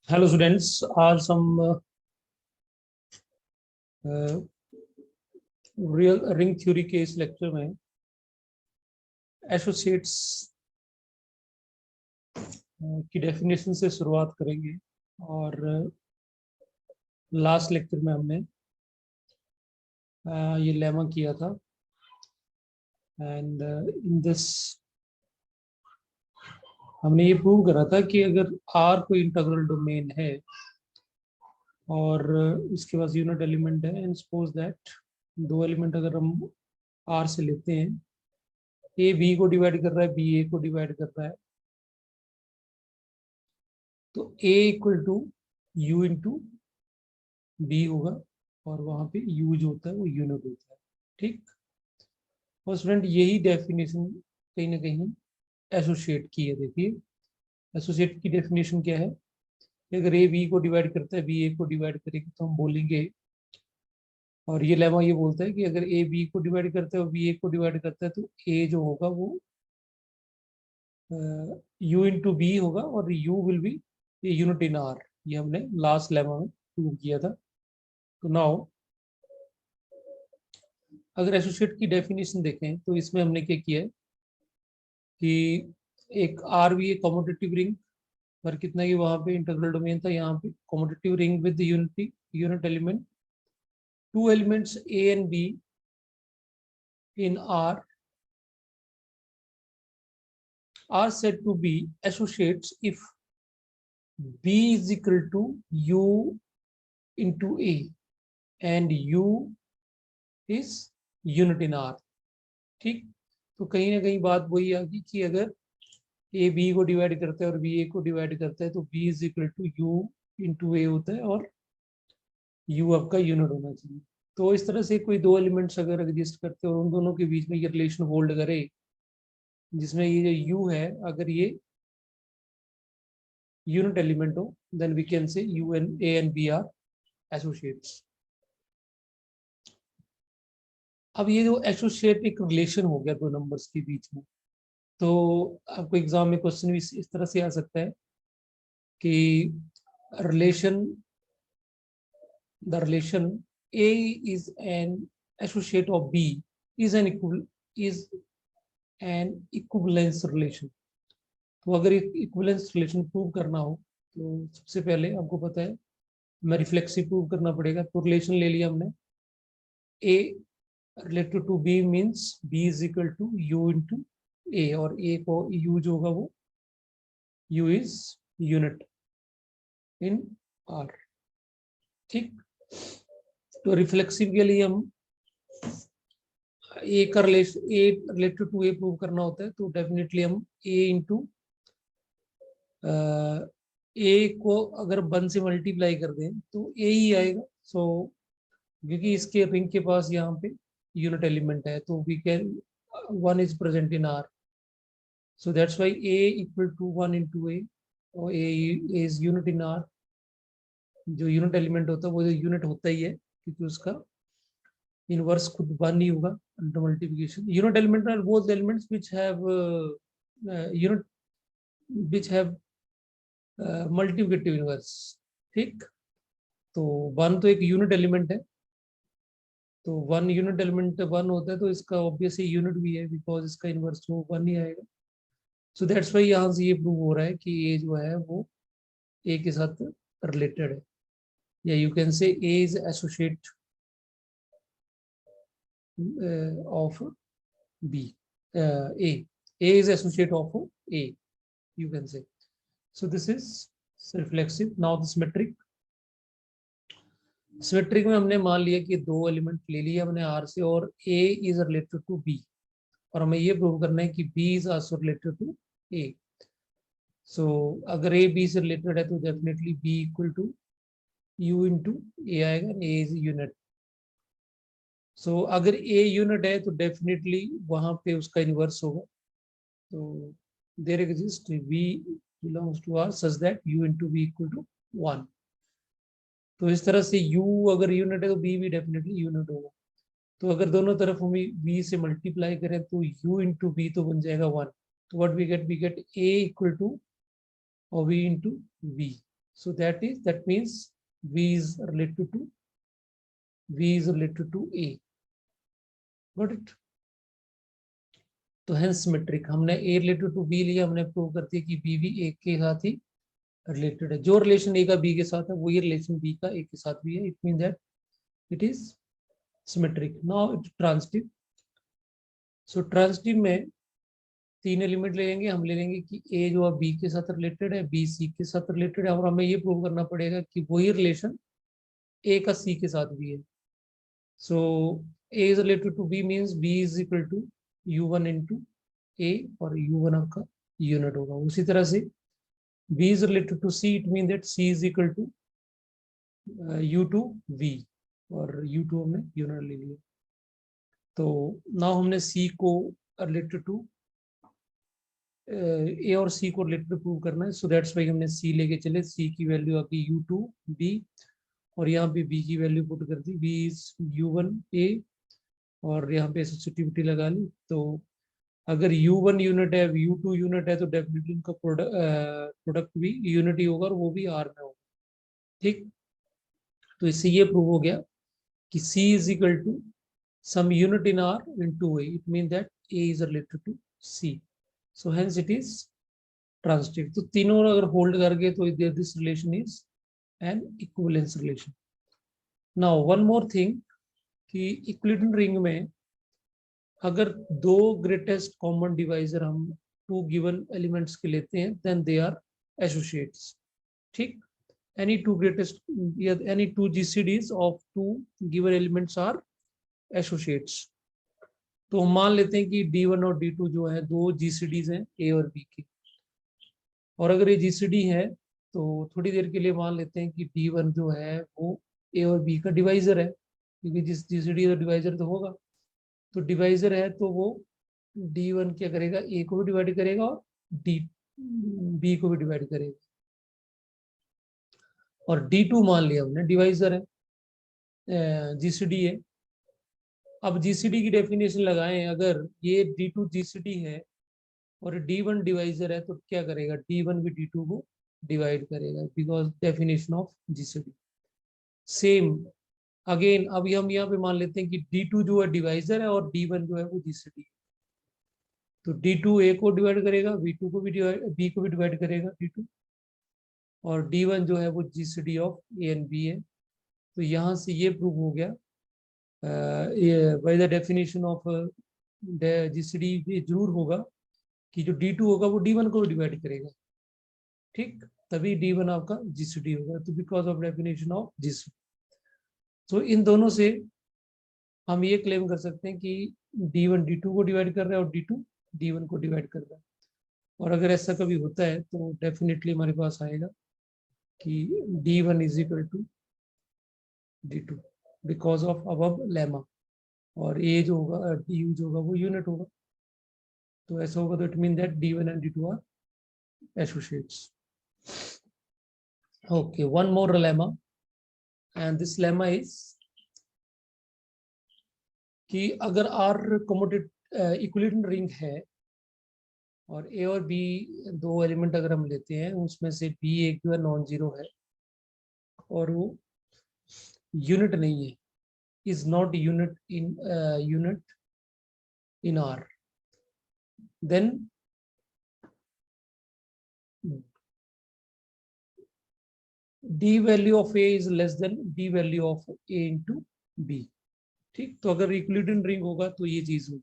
Hello students, आज हम real ring theory के इस लेक्चर में एसोसिएट्स की डेफिनेशन से शुरुआत करेंगे। और लास्ट लेक्चर में हमने ये लेमा किया था। एंड इन दिस हमने ये प्रूव करा था कि अगर आर कोई इंटीग्रल डोमेन है और इसके पास यूनिट एलिमेंट है, एंड सपोज दैट दो एलिमेंट अगर हम आर से लेते हैं, ए बी को डिवाइड कर रहा है, बी ए को डिवाइड कर रहा है, तो a equal to U into B होगा, और वहां पे u जो होता है वो यूनिट होता है। ठीक। और स्टूडेंट यही डेफिनेशन कहीं ना कहीं एसोसिएट की है। देखिए एसोसिएट की डेफिनेशन क्या है कि अगर a b को डिवाइड करता है, b a को डिवाइड करेगा, तो हम बोलेंगे, और ये लेमा ये बोलता है कि अगर a b को डिवाइड करता है और b a को डिवाइड करता है, तो a जो होगा वो u इंटू बी होगा, और u will be unit in r। ये हमने लास्ट लेमा में प्रूव किया था। तो नाउ अगर एसोसिएट की डेफिनेशन देखें तो इसमें हमने क्या किया है कि एक R be a commutative ring पर कितना कि वहां पे इंटीग्रल डोमेन था, यहाँ पे commutative ring with unit element, two elements A and be in are are said to be associates if b is equal to u into a and u is unit in r। ठीक। तो कहीं ना कहीं बात वही आ गई कि अगर ए बी को डिवाइड करता है और बी ए को डिवाइड करता है, तो B is equal to U into A होता है, और यू आपका यूनिट होना चाहिए। तो इस तरह से कोई दो एलिमेंट्स अगर एग्जिस्ट करते हैं और उन दोनों के बीच में ये रिलेशन होल्ड करे, जिसमें ये जो यू है अगर ये यूनिट एलिमेंट हो, then we can say U and A and B are associates. अब ये जो एसोसिएट एक रिलेशन हो गया दो नंबर्स के बीच में, तो आपको एग्जाम में क्वेश्चन भी इस तरह से आ सकता है कि relation the relation A is an associate of B is an equivalence relation। तो अगर एक इक्विवेलेंस रिलेशन प्रूव करना हो तो सबसे पहले आपको पता है हमें रिफ्लेक्सिव प्रूव करना पड़ेगा। तो रिलेशन ले लिया हमने, A related to B means B is equal to U into A, और A को U जो होगा वो U is unit in R। ठीक। तो रिफ्लेक्सिव के लिए हम ए का relation A related to A prove करना होता है, तो डेफिनेटली हम ए इंटू ए को अगर 1 से मल्टीप्लाई कर दें तो ए ही आएगा। सो क्योंकि इसके रिंग के पास यहाँ पे यूनिट एलिमेंट है, तो we can 1 is present in R, so that's why A equal to 1 into A, और A is unit in R. जो यूनिट एलिमेंट होता है वो यूनिट होता ही है, क्योंकि उसका इनवर्स खुद 1 ही होगा under multiplication. Unit element are both elements which have unit which have multiplicative inverse. ठीक। तो 1 तो एक यूनिट एलिमेंट है, तो 1 यूनिट एलिमेंट 1 होता है, तो इसका ऑब्वियसली यूनिट भी है, बिकॉज इसका इनवर्स जो 1 ही आएगा। सो दैट्स वाई यहाँ से ये प्रूव हो रहा है कि ए जो है वो ए के साथ रिलेटेड है, या you can say A is associate of B. A is associate of A, you can say. So this is reflexive. Now the symmetric. Symmetric में हमने मान लिया कि दो एलिमेंट ले लिया हमने R से, और A is related to B, और हमें ये प्रूव करना है कि B is also related to A। So अगर A B से रिलेटेड है तो definitely B equal to U into A आएगा, A इज यूनिट। सो अगर A यूनिट है तो डेफिनेटली वहां पे उसका इनवर्स होगा। तो there exist V belongs to R such that U into B equal to 1। तो इस तरह से U अगर यूनिट है तो B भी डेफिनेटली यूनिट होगा। तो अगर दोनों तरफ हम V से मल्टीप्लाई करें तो U इंटू B तो बन जाएगा 1। तो what we get A equal to और V into B। So that means V is related to A. Got it? तो हेंस सिमेट्रिक, हमने A रिलेटेड टू B लिया, हमने प्रूव कर दिया कि B भी A के साथ ही रिलेटेड है। जो रिलेशन A का B के साथ है वही रिलेशन B का A के साथ भी है। It mean that it is symmetric. Now it transitive. So transitive में तीन एलिमेंट ले लेंगे हम। ले लेंगे कि A जो है B के साथ रिलेटेड है, B C के साथ रिलेटेड है, और हमें ये प्रूव करना पड़ेगा कि वही रिलेशन A का C के साथ भी है। So A is related to B means B is equal to U1 into A, और U1 आपका यूनिट होगा। उसी तरह से B is related to C, it means that C is equal to U2 V, और U2 हमने unit ले लिया। तो नाउ हमने C को रिलेटेड टू A और C को रिलेटेड प्रूव करना है। सो दैट्स वाई हमने C लेके चले। C की वैल्यू आपकी U2 B, और यहाँ पे B की वैल्यू पुट कर दी, B is U1 A, और यहाँ पे सब्स्टिट्यूटिविटी लगा ली। तो अगर U1 यूनिट है, U2 यूनिट है, तो डेफिनेटली उनका प्रोडक्ट भी यूनिट ही होगा, और वो भी R में होगा। ठीक, तो इससे ये प्रूव हो गया कि C is equal to some unit in R into A. It means that A is related to C. So hence it is transitive. तो तीनों अगर होल्ड कर गए तो this relation is an equivalence relation. Now one more thing कि equilibrium ring में अगर दो ग्रेटेस्ट कॉमन डिवाइजर हम टू गिवन एलिमेंट्स के लेते हैं, देन दे आर एसोसिएट्स। ठीक, any two greatest, any two GCDs of two given elements are associates. तो हम मान लेते हैं कि D1 और D2 जो है दो GCDs हैं A और B की, और अगर ये GCD है तो थोड़ी देर के लिए मान लेते हैं कि D1 जो है वो A और B का डिवाइजर है, क्योंकि जिस GCD का डिवाइजर तो होगा, तो डिवाइजर है तो वो D1 क्या करेगा, A को भी डिवाइड करेगा और B को भी डिवाइड करेगा। और D2 मान लिया हमने डिवाइजर है, GCD है। अब GCD की डेफिनेशन लगाएं, अगर ये D2 GCD है और D1 डिवाइजर है, तो क्या करेगा, D1 भी D2 को डिवाइड करेगा, because definition of GCD same. Again अब हम यहाँ पे मान लेते हैं कि D2 जो है डिवाइजर है और D1 जो है वो GCD है, तो D2 A को डिवाइड करेगा, B2 को भी B को भी डिवाइड करेगा D2, और D1 जो है वो GCD of A and B है। तो यहाँ से ये प्रूव हो गया by the definition of GCD ये जरूर होगा कि जो D2 होगा वो D1 को डिवाइड करेगा। ठीक, तभी D1 आपका GCD होगा, तो because of definition of GCD। तो इन दोनों से हम ये क्लेम कर सकते हैं कि D1 D2 को डिवाइड कर रहा है और D2 D1 को डिवाइड कर रहा है। और अगर ऐसा कभी होता है तो डेफिनेटली हमारे पास आएगा कि D1 is equal to D2 because of above lemma, और A जो होगा DU जो होगा वो यूनिट होगा। तो ऐसा होगा तो it mean that D1 and D2 are associates. Okay, one more lemma, and this lemma is कि अगर R कम्यूटेटिव इक्विलिब्रियम रिंग है और A और B दो एलिमेंट अगर हम लेते हैं, उसमें से B एक जो है नॉन जीरो है और वो यूनिट नहीं है, is not unit in R, then D value of A is less than D value of A into B। ठीक, तो अगर इक्विलिब्रियम रिंग होगा तो ये चीज होगी।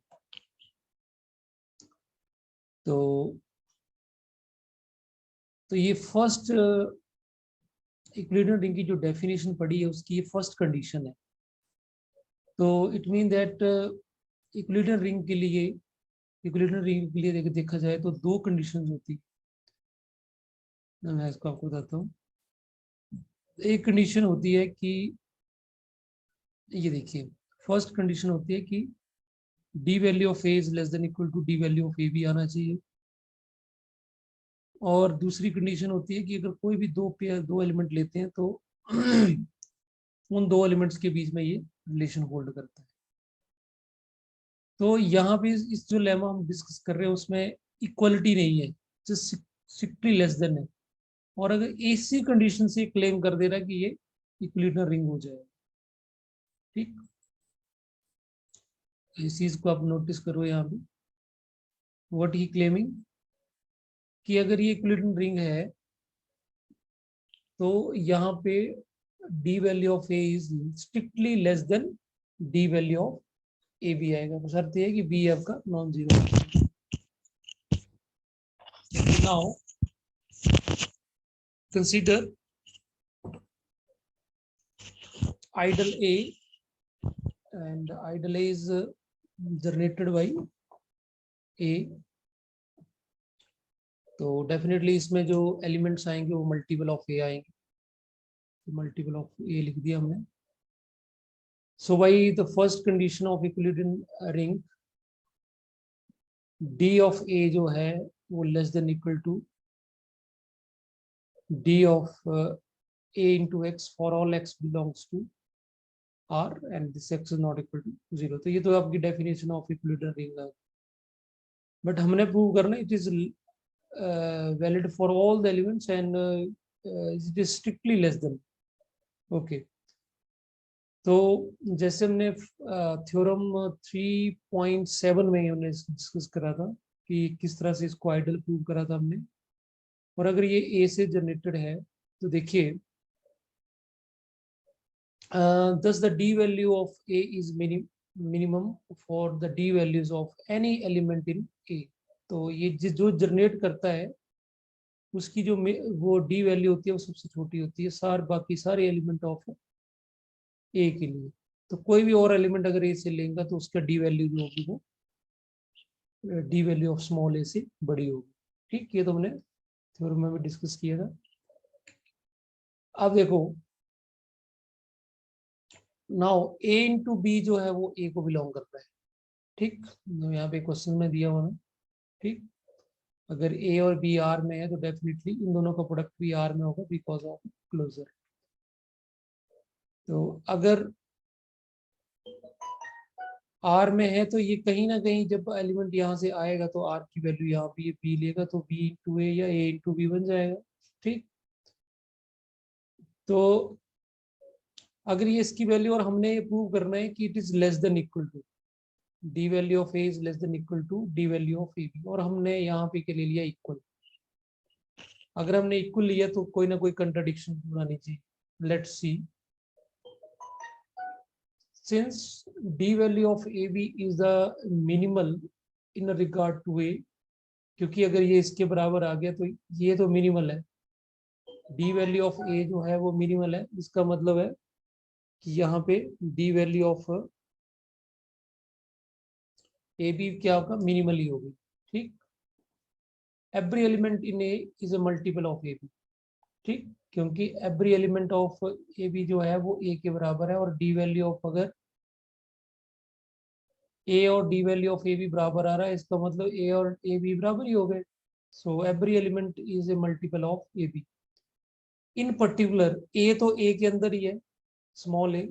तो ये फर्स्ट इक्विलिब्रियम रिंग की जो डेफिनेशन पड़ी है उसकी ये फर्स्ट कंडीशन है। तो it mean that equilibrium ring के लिए देखा जाए तो दो कंडीशंस होती, मैं इसको आपको बताता हूँ। एक कंडीशन होती है कि ये देखिए, फर्स्ट कंडीशन होती है कि D value of A is less than equal to D value of A भी आना चाहिए। और दूसरी कंडीशन होती है कि अगर कोई भी दो एलिमेंट लेते हैं तो उन दो एलिमेंट्स के बीच में ये रिलेशन होल्ड करता है। तो यहाँ पे इस जो लेमा हम डिस्कस कर रहे हैं उसमें इक्वलिटी नहीं है, जस्ट स्ट्रिक्टली लेस देन है। और अगर इसी कंडीशन से क्लेम कर दे रहा है कि ये इक्विलिब्रियम रिंग हो जाएगा, ठीक। इस चीज को आप नोटिस करो यहाँ पे, व्हाट ही क्लेमिंग, कि अगर ये इक्विलिब्रियम रिंग है तो यहाँ पे D value of A is strictly less than D value of A B आएगा, तो शर्त है कि बी आपका non zero. Now consider idle A, and idle A is generated by A, तो डेफिनेटली इसमें जो एलिमेंट्स आएंगे वो मल्टीपल ऑफ ए आएंगे, मल्टीपल ऑफ ए लिख दिया हमने। So by the first condition of equilibrium ring, D of A जो है वो less than equal to D of A into X for all X belongs to R and this X is not equal to zero. तो ये तो आपकी definition of equilibrium ring है, but हमने prove करना it is valid for all the elements and it is strictly less than, okay। तो जैसे हमने थ्योरम 3.7 में हमने डिस्कस करा था कि किस तरह से इसको आइडल प्रूव करा था हमने, और अगर ये ए से जनरेटेड है तो देखिए thus the d value of a is minimum for the d values of any element in a। तो ये जो जनरेट करता है उसकी जो वो डी वैल्यू होती है वो सबसे छोटी होती है बाकी सारे एलिमेंट ऑफ ए के लिए। तो कोई भी और एलिमेंट अगर ए से लेंगे तो उसका डी वैल्यू जो होगी वो डी वैल्यू ऑफ स्मॉल ए से बड़ी होगी, ठीक। ये तो हमने थ्योरम में भी डिस्कस किया था। अब देखो नाउ ए इंटू बी जो है वो ए को बिलोंग करता है, ठीक। यहाँ पे क्वेश्चन में दिया हुआ है, ठीक। अगर ए और बी आर में है तो डेफिनेटली इन दोनों का प्रोडक्ट भी आर में होगा बिकॉज ऑफ क्लोजर। तो अगर आर में है तो ये कहीं ना कहीं जब एलिमेंट यहाँ से आएगा तो आर की वैल्यू यहाँ पे बी लेगा तो बी इंटू ए या ए इंटू बी बन जाएगा, ठीक। तो अगर ये इसकी वैल्यू, और हमने ये प्रूव करना है कि it is less than equal to D value of A is less than equal to D value of A B, और हमने यहाँ पे के ले लिया इक्वल। अगर हमने इक्वल लिया तो कोई ना कोई कंट्राडिक्शन पूरा नहीं चाहिए। Let's see, since d value of ab is the minimal in regard to a, क्योंकि अगर ये इसके बराबर आ गया तो ये तो मिनिमल है, डी वैल्यू ऑफ ए जो है वो मिनिमल है, इसका मतलब है कि यहाँ पे D value of A B क्या होगा, मिनिमल ही होगी, ठीक। Every element in A is a multiple of A B, ठीक, क्योंकि every element of A B जो है वो ए के बराबर है, और डी वैल्यू ऑफ अगर ए और D value of A B बराबर आ रहा है इसका मतलब ए और ए बी बराबर ही हो गए। So every element is a multiple of A B. In particular A तो ए के अंदर ही है, स्मॉल ए,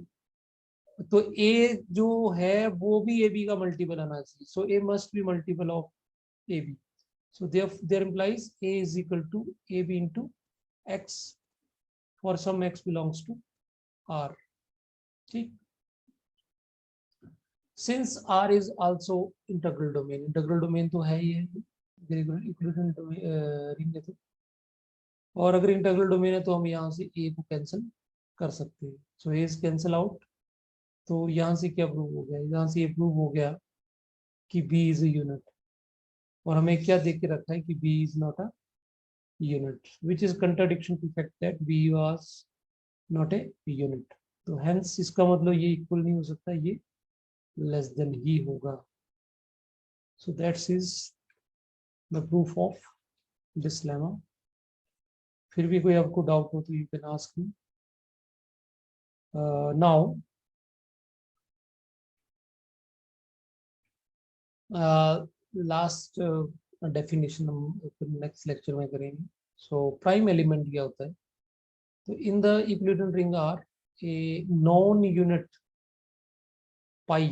तो ए जो है वो भी ए बी का मल्टीपल आना चाहिए, so A must be multiple of A B. So there implies A is equal to A B into X for some X belongs to R, ठीक। Since R is also integral domain तो है ही है, equilibrium ring है तो, और अगर integral domain है तो हम यहाँ से ए को कैंसिल कर सकते हैं। सो ए इज कैंसिल आउट, तो यहाँ से क्या प्रूव हो गया, यहाँ से ये प्रूव हो गया कि बी इज ए यूनिट, और हमें क्या देख के रखा है कि B is not a unit, which is contradiction to fact that B was not a unit. तो हेंस इसका मतलब ये इक्वल नहीं हो सकता, ये लेस देन ही होगा। So that is the proof of this lemma। फिर भी कोई आपको डाउट हो तो you can ask me। Now last definition हम next lecture में करेंगे। So prime element क्या होता है, तो in the Euclidean ring R a non-unit pi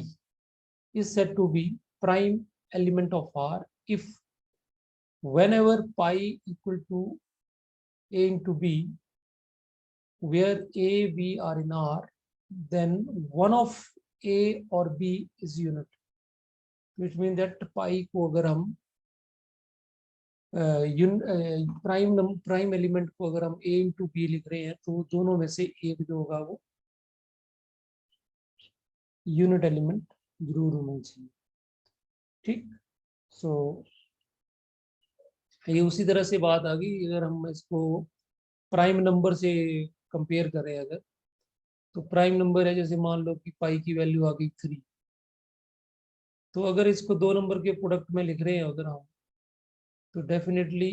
is said to be prime element of R if whenever pi equal to A into B, where A, B are in R, then one of A or B is unit, which means that pi को अगर हम prime element को अगर हम A into B लिख रहे हैं तो दोनों में से एक जो होगा वो यूनिट एलिमेंट जरूर होना चाहिए, ठीक। सो ये उसी तरह से बात आ गई, अगर हम इसको प्राइम नंबर से कंपेयर करें अगर, तो प्राइम नंबर है जैसे मान लो कि पाई की वैल्यू आ गई 3, तो अगर इसको दो नंबर के प्रोडक्ट में लिख रहे हैं अगर हम, तो डेफिनेटली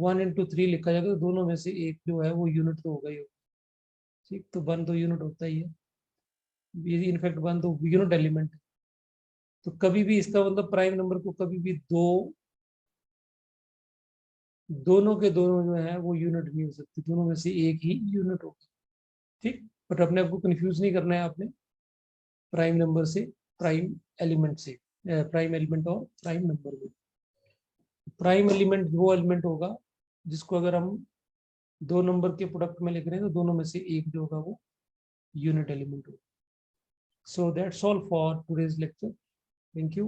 1 into 3 लिखा जाएगा, तो दोनों में से एक जो है वो यूनिट तो होगा ही होगा, ठीक। तो 1 तो यूनिट होता ही है, ये इनफैक्ट 1 तो यूनिट एलिमेंट है। तो कभी भी इसका मतलब प्राइम नंबर को कभी भी दोनों के दोनों जो है वो यूनिट नहीं हो सकती, दोनों में से एक ही यूनिट होगा, ठीक। बट अपने आपको कंफ्यूज नहीं करना है आपने प्राइम नंबर से प्राइम एलिमेंट से, प्राइम एलिमेंट और प्राइम नंबर में। प्राइम एलिमेंट वो एलिमेंट होगा जिसको अगर हम दो नंबर के प्रोडक्ट में लिख रहे हैं तो दोनों में से एक जो होगा वो यूनिट एलिमेंट होगा। So that's all for today's lecture, thank you.